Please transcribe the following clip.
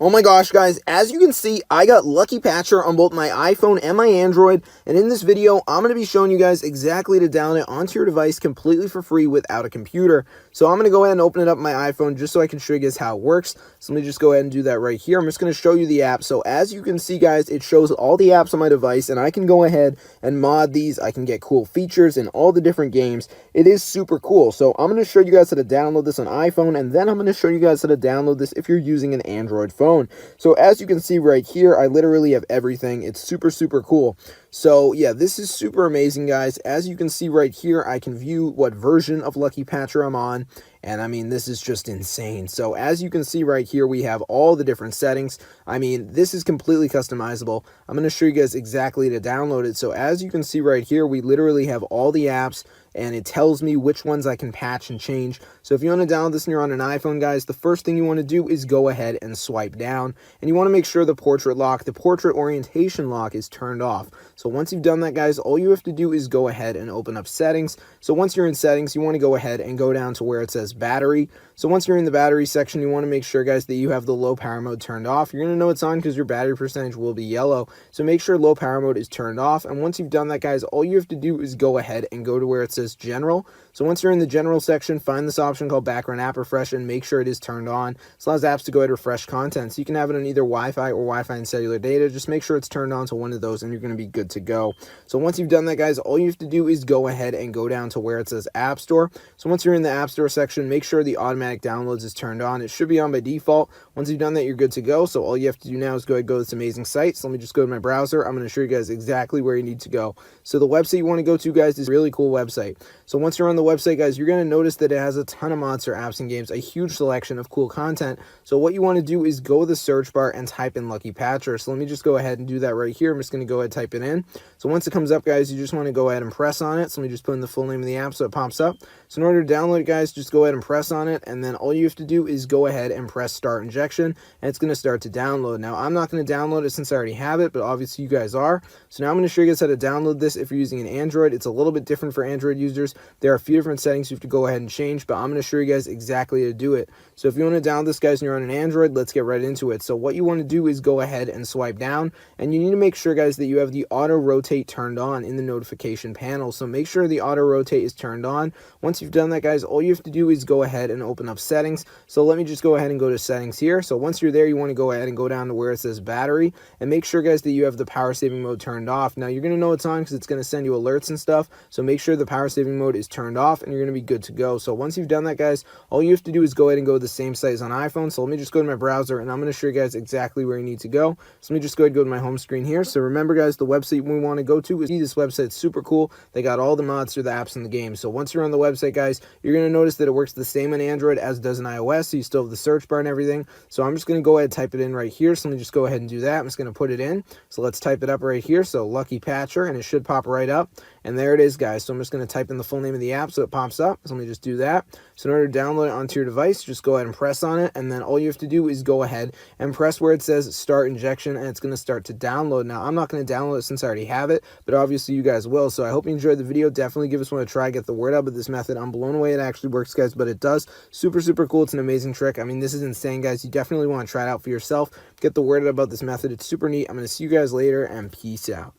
Oh my gosh, guys, as you can see, I got Lucky Patcher on both my iPhone and my Android, and in this video, I'm going to be showing you guys exactly to download it onto your device completely for free without a computer. So I'm going to go ahead and open it up on my iPhone just so I can show you guys how it works. So let me just go ahead and do that right here. I'm just going to show you the app. So as you can see, guys, it shows all the apps on my device, and I can go ahead and mod these. I can get cool features in all the different games. It is super cool. So I'm going to show you guys how to download this on iPhone, and then I'm going to show you guys how to download this if you're using an Android phone. So as you can see right here, I literally have everything. It's super cool. So yeah, this is super amazing, guys. As you can see right here, I can view what version of Lucky Patcher I'm on. And I mean, this is just insane. So as you can see right here, we have all the different settings. I mean, this is completely customizable. I'm going to show you guys exactly to download it. So as you can see right here, we literally have all the apps, and it tells me which ones I can patch and change. So if you want to download this and you're on an iPhone, guys, the first thing you want to do is go ahead and swipe down. And you want to make sure the portrait lock, the portrait orientation lock is turned off. So once you've done that, guys, all you have to do is go ahead and open up settings. So once you're in settings, you want to go ahead and go down to where it says battery. So once you're in the battery section, you want to make sure, guys, that you have the low power mode turned off. You're going to know it's on because your battery percentage will be yellow. So make sure low power mode is turned off. And once you've done that, guys, all you have to do is go ahead and go to where it says general. So once you're in the general section, find this option called background app refresh and make sure it is turned on. This allows apps to go ahead and refresh content. So you can have it on either Wi-Fi or Wi-Fi and cellular data. Just make sure it's turned on to one of those and you're going to be good to go. So once you've done that, guys, all you have to do is go ahead and go down to where it says App Store. So once you're in the App Store section, make sure the automatic downloads is turned on. It should be on by default. Once you've done that, you're good to go. So all you have to do now is go ahead and go to this amazing site. So let me just go to my browser. I'm going to show you guys exactly where you need to go. So the website you want to go to, guys, is a really cool website. So once you're on the website, guys, you're going to notice that it has a ton of monster apps and games, a huge selection of cool content. So what you want to do is go to the search bar and type in Lucky Patcher. So let me just go ahead and do that right here. I'm just going to go ahead and type it in. So once it comes up, guys, you just want to go ahead and press on it. So let me just put in the full name of the app so it pops up. So in order to download it, guys, just go ahead and press on it. And then all you have to do is go ahead and press start injection, and it's going to start to download. Now, I'm not going to download it since I already have it, but obviously you guys are. So now I'm going to show you guys how to download this if you're using an Android. It's a little bit different for Android users. There are a few different settings you have to go ahead and change, but I'm going to show you guys exactly how to do it. So if you want to download this, guys, and you're on an Android, let's get right into it. So what you want to do is go ahead and swipe down, and you need to make sure, guys, that you have the auto rotate turned on in the notification panel. So make sure the auto rotate is turned on. Once you've done that, guys, all you have to do is go ahead and open up settings. So let me just go ahead and go to settings here. So once you're there, you want to go ahead and go down to where it says battery, and make sure, guys, that you have the power saving mode turned off. Now you're going to know it's on because it's going to send you alerts and stuff. So make sure the power saving mode is turned off and you're going to be good to go. So once you've done that, guys, all you have to do is go ahead and go to the same site as on iPhone. So let me just go to my browser and I'm going to show you guys exactly where you need to go. So let me just go ahead and go to my home screen here. So remember, guys, the website we want to go to is this website. It's super cool. They got all the mods for the apps in the game. So once you're on the website, guys, you're going to notice that it works the same on Android as it does on iOS. So you still have the search bar and everything. So I'm just going to go ahead and type it in right here. So let me just go ahead and do that. I'm just going to put it in. So let's type it up right here. So Lucky Patcher, and it should pop right up. And there it is, guys. So I'm just going to type in the full name of the app so it pops up. So let me just do that. So in order to download it onto your device, just go ahead and press on it. And then all you have to do is go ahead and press where it says start injection, and it's going to start to download. Now, I'm not going to download it since I already have it, but obviously you guys will. So I hope you enjoyed the video. Definitely give us one a try. Get the word out about this method. I'm blown away it actually works, guys, but it does. Super cool. It's an amazing trick. I mean, this is insane, guys. You definitely want to try it out for yourself. Get the word out about this method. It's super neat. I'm going to see you guys later, and peace out.